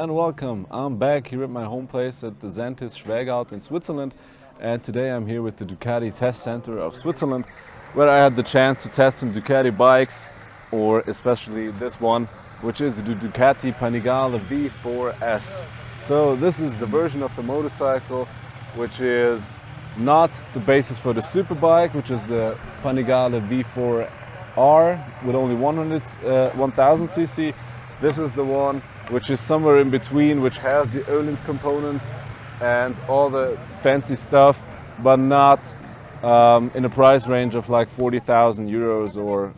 and welcome. I'm back here at my home place at the Xantis Schwägeralp in Switzerland, and today I'm here with the Ducati Test Center of Switzerland, where I had the chance to test some Ducati bikes, or especially this one, which is the Ducati Panigale V4S. So this is the version of the motorcycle which is not the basis for the superbike, which is the Panigale V4R with only 1000 cc. This is the one which is somewhere in between, which has the Öhlins components and all the fancy stuff, but not in a price range of like 40,000 euros or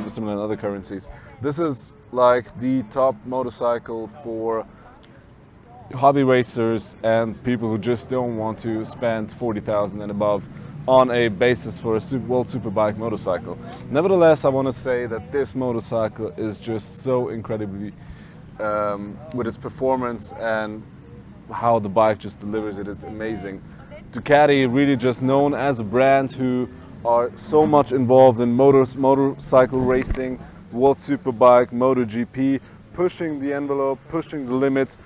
similar in other currencies. This is like the top motorcycle for hobby racers and people who just don't want to spend 40,000 and above on a basis for a world superbike motorcycle. Nevertheless, I want to say that this motorcycle is just so incredibly with its performance and how the bike just delivers it. It's amazing. Ducati really just known as a brand who are so much involved in motorcycle racing, world superbike, MotoGP, pushing the envelope, pushing the limit,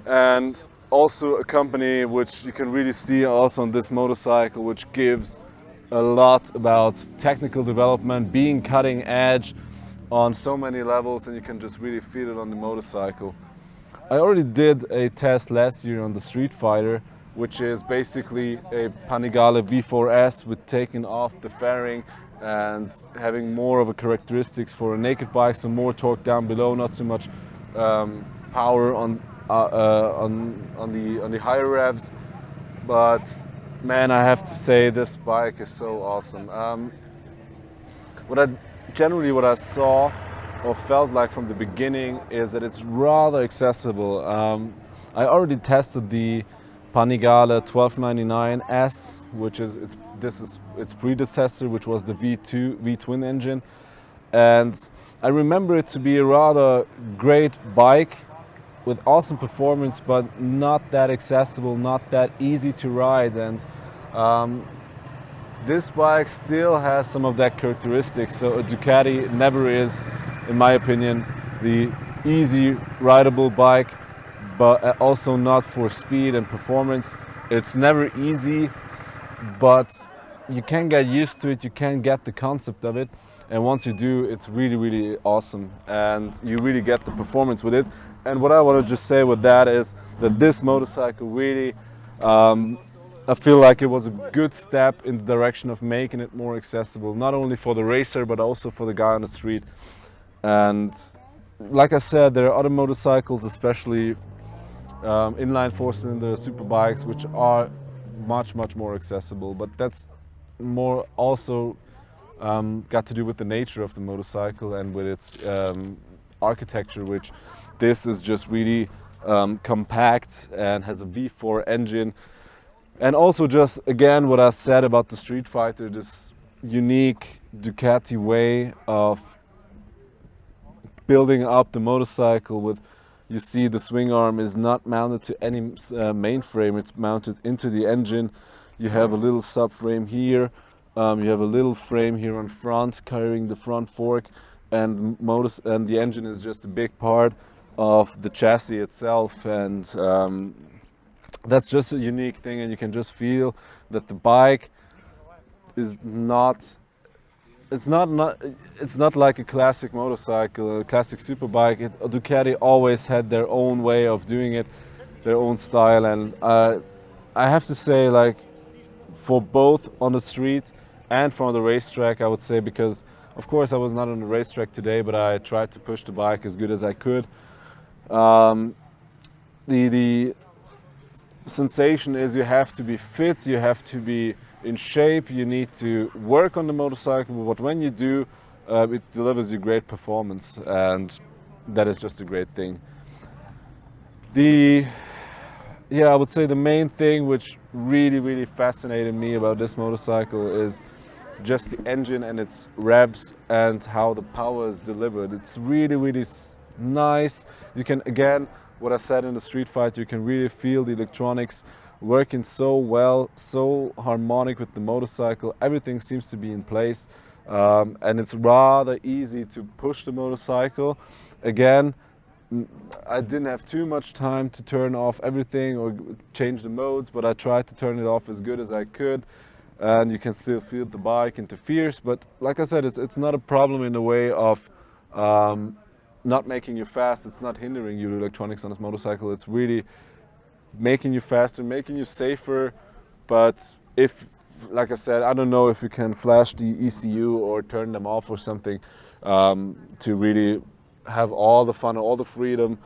and also a company which you can really see also on this motorcycle, which gives a lot about technical development, being cutting edge on so many levels, and you can just really feel it on the motorcycle. I already did a test last year on the Street Fighter, which is basically a Panigale V4S with taking off the fairing and having more of a characteristics for a naked bike, so more torque down below, not so much power on the higher revs. But man, I have to say this bike is so awesome. What I saw or felt like from the beginning is that it's rather accessible. I already tested the Panigale 1299S, which is its predecessor, which was the V twin engine, and I remember it to be a rather great bike with awesome performance, but not that accessible, not that easy to ride. And this bike still has some of that characteristics. So a Ducati never is, in my opinion, the easy rideable bike, but also not for speed and performance. It's never easy, but you can get used to it, you can get the concept of it. And once you do, it's really, really awesome, and you really get the performance with it. And what I want to just say with that is that this motorcycle really, I feel like it was a good step in the direction of making it more accessible, not only for the racer, but also for the guy on the street. And like I said, there are other motorcycles, especially inline four-cylinder superbikes, which are much more accessible, but that's more also got to do with the nature of the motorcycle and with its architecture, which this is just really compact and has a V4 engine. And also just again what I said about the Street Fighter, this unique Ducati way of building up the motorcycle with, you see the swing arm is not mounted to any mainframe, it's mounted into the engine. You have a little subframe here. You have a little frame here on front carrying the front fork, and the engine is just a big part of the chassis itself, and that's just a unique thing. And you can just feel that the bike is it's not like a classic motorcycle, a classic superbike. Ducati always had their own way of doing it, their own style, and I have to say, like, for both on the street and from the racetrack, I would say, because of course I was not on the racetrack today, but I tried to push the bike as good as I could. The sensation is you have to be fit, you have to be in shape, you need to work on the motorcycle, but when you do, it delivers you great performance, and that is just a great thing. I would say the main thing which really fascinated me about this motorcycle is just the engine and its revs and how the power is delivered. It's really nice. You can, again, what I said in the Street Fighter, you can really feel the electronics working so well, so harmonic with the motorcycle. Everything seems to be in place, and it's rather easy to push the motorcycle. Again, I didn't have too much time to turn off everything or change the modes, but I tried to turn it off as good as I could, and you can still feel the bike interferes. But like I said, it's not a problem in the way of not making you fast. It's not hindering you, the electronics on this motorcycle. It's really making you faster, making you safer. But if, like I said, I don't know if you can flash the ECU or turn them off or something to really have all the fun, all the freedom,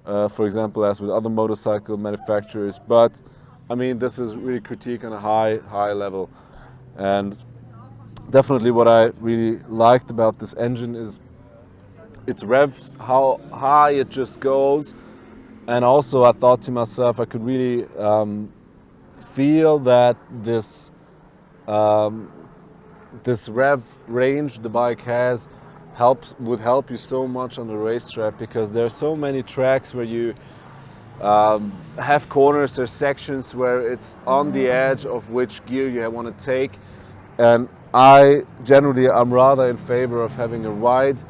for example, as with other motorcycle manufacturers. But I mean, this is really critique on a high level. And definitely what I really liked about this engine is its revs, how high it just goes. And also I thought to myself, I could really feel that this this rev range the bike has would help you so much on the racetrack, because there are so many tracks where you have corners or sections where it's on the edge of which gear you want to take. And I'm rather in favor of having a wide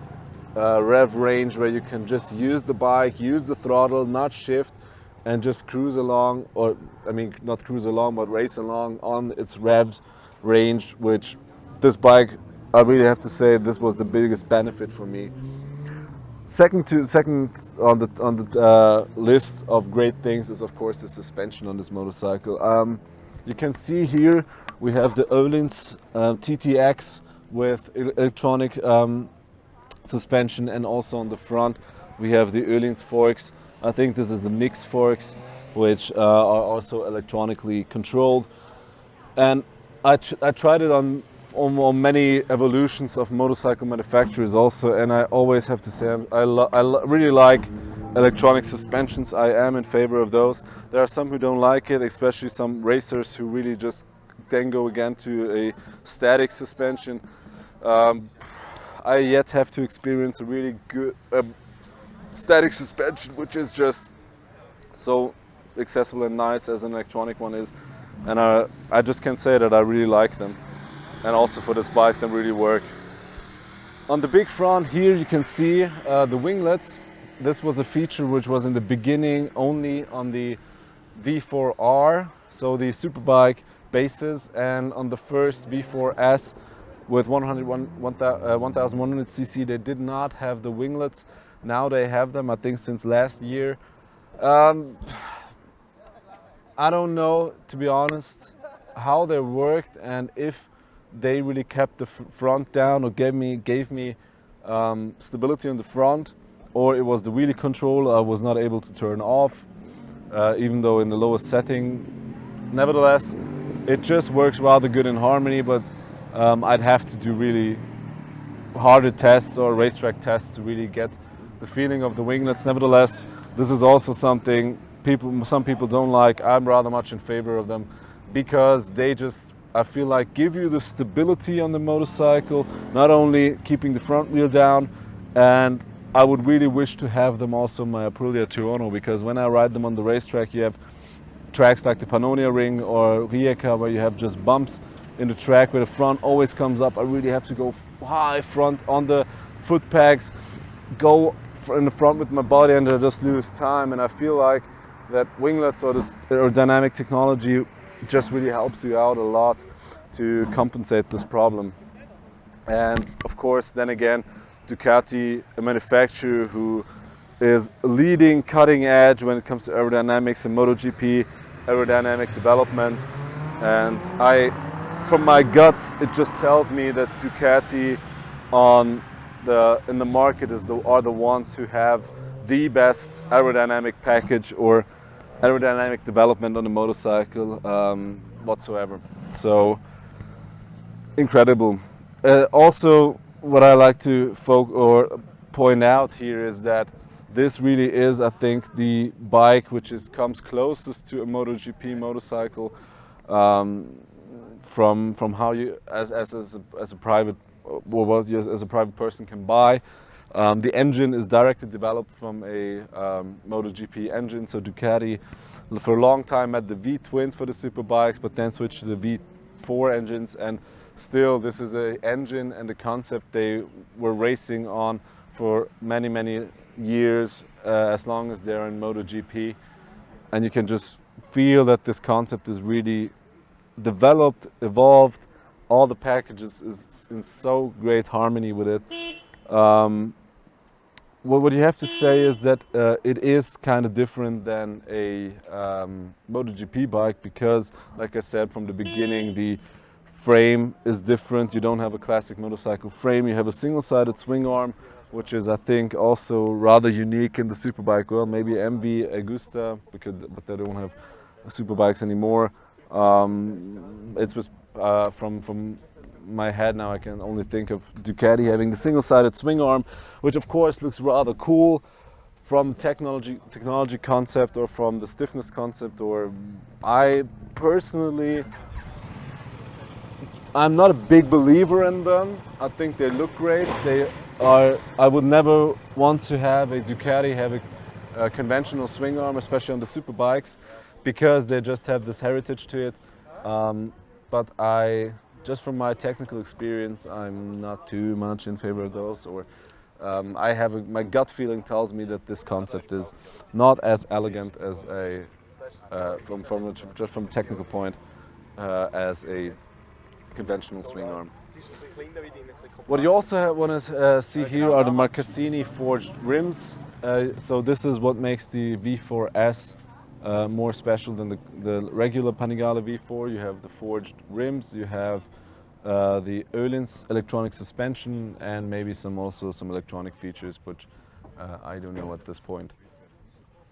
rev range where you can just use the bike, use the throttle, not shift, and just cruise along, or I mean not cruise along but race along on its revs range, which this bike, I really have to say, this was the biggest benefit for me. Second on the list of great things is of course the suspension on this motorcycle. You can see here we have the Öhlins TTX with electronic suspension, and also on the front we have the Öhlins forks. I think this is the Nix forks, which are also electronically controlled. And I tried it on many evolutions of motorcycle manufacturers also, and I always have to say I really like electronic suspensions. I am in favor of those. There are some who don't like it, especially some racers who really just then go again to a static suspension. I yet have to experience a really good static suspension, which is just so accessible and nice as an electronic one is. And I just can say that I really like them. And also for this bike, they really work. On the big front here you can see the winglets. This was a feature which was in the beginning only on the V4R, so the superbike bases, and on the first V4S with 1100cc they did not have the winglets. Now they have them, I think since last year. I don't know, to be honest, how they worked and if they really kept the front down or gave me stability on the front, or it was the wheelie control I was not able to turn off, even though in the lowest setting. Nevertheless, it just works rather good in harmony, but I'd have to do really harder tests or racetrack tests to really get the feeling of the winglets. Nevertheless, this is also something some people don't like. I'm rather much in favor of them, because they just, I feel like, give you the stability on the motorcycle, not only keeping the front wheel down. And I would really wish to have them also in my Aprilia Tuono, because when I ride them on the racetrack, you have tracks like the Pannonia Ring or Rijeka where you have just bumps in the track where the front always comes up. I really have to go high front on the foot pegs, go in the front with my body, and I just lose time. And I feel like that winglets or this aerodynamic technology just really helps you out a lot to compensate this problem. And of course, then again, Ducati, a manufacturer who is leading, cutting edge when it comes to aerodynamics and MotoGP aerodynamic development. And from my guts, it just tells me that Ducati in the market are the ones who have the best aerodynamic package or aerodynamic development on the motorcycle whatsoever. So incredible. Also, what I like to point out here is that this really is, I think, the bike which comes closest to a MotoGP motorcycle from how you as a private person can buy. The engine is directly developed from a MotoGP engine. So Ducati for a long time had the V-twins for the superbikes, but then switched to the V4 engines, and still this is an engine and a concept they were racing on for many years, as long as they're in MotoGP, and you can just feel that this concept is really developed, evolved. All the packages is in so great harmony with it. What you have to say is that it is kind of different than a MotoGP bike because, like I said from the beginning, the frame is different. You don't have a classic motorcycle frame. You have a single-sided swing arm, which is, I think, also rather unique in the superbike world. Maybe MV, Agusta, but they don't have superbikes anymore. It's just, from my head now, I can only think of Ducati having the single-sided swing arm, which of course looks rather cool from technology concept or from the stiffness concept. Or I personally, I'm not a big believer in them. I think they look great. I would never want to have a Ducati have a conventional swing arm, especially on the superbikes, because they just have this heritage to it. But just from my technical experience, I'm not too much in favor of those. Or my gut feeling tells me that this concept is not as elegant as just from a technical point as a conventional swing arm. What you also want to see here are the Marcassini forged rims. So this is what makes the V4S more special than the regular Panigale V4. You have the forged rims, you have the Öhlins electronic suspension, and maybe some electronic features, which I don't know at this point.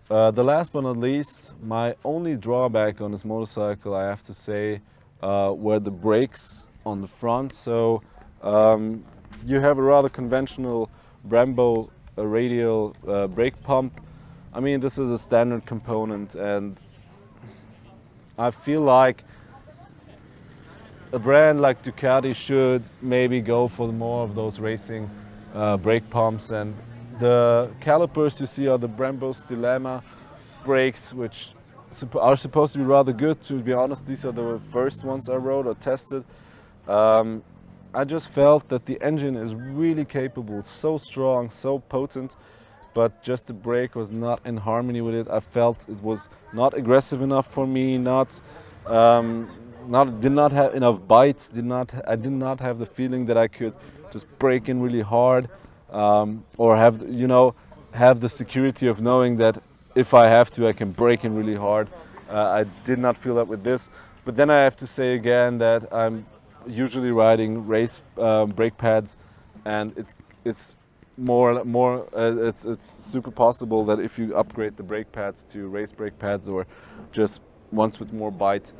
The last but not least, my only drawback on this motorcycle, I have to say, were the brakes on the front. So you have a rather conventional Brembo radial brake pump. I mean, this is a standard component, and I feel like a brand like Ducati should maybe go for more of those racing brake pumps. And the calipers you see are the Brembo Stilema brakes, which are supposed to be rather good. To be honest, these are the first ones I rode or tested. I just felt that the engine is really capable, so strong, so potent, but just the brake was not in harmony with it. I felt it was not aggressive enough for me, did not have enough bites, I did not have the feeling that I could just brake in really hard, or have the security of knowing that if I have to, I can brake in really hard. I did not feel that with this. But then I have to say again that I'm usually riding race brake pads, and it's super possible that if you upgrade the brake pads to race brake pads or just ones with more bite,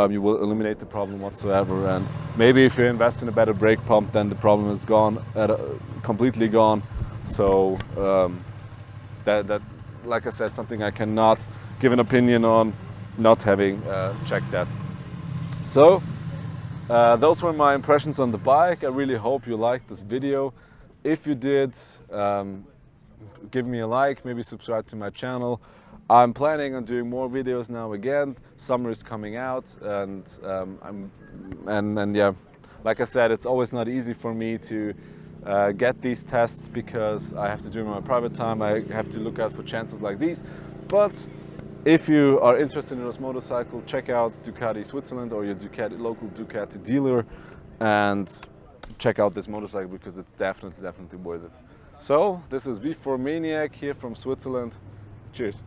you will eliminate the problem whatsoever. And maybe if you invest in a better brake pump, then the problem is gone, completely gone. So that, like I said, something I cannot give an opinion on, not having checked that. So those were my impressions on the bike. I really hope you liked this video. If you did, give me a like, maybe subscribe to my channel. I'm planning on doing more videos now again. Summer is coming out, and yeah, like I said, it's always not easy for me to get these tests because I have to do it in my private time. I have to look out for chances like these. But if you are interested in this motorcycle, check out Ducati Switzerland or your local Ducati dealer and check out this motorcycle because it's definitely worth it. So this is V4 Maniac here from Switzerland. Cheers.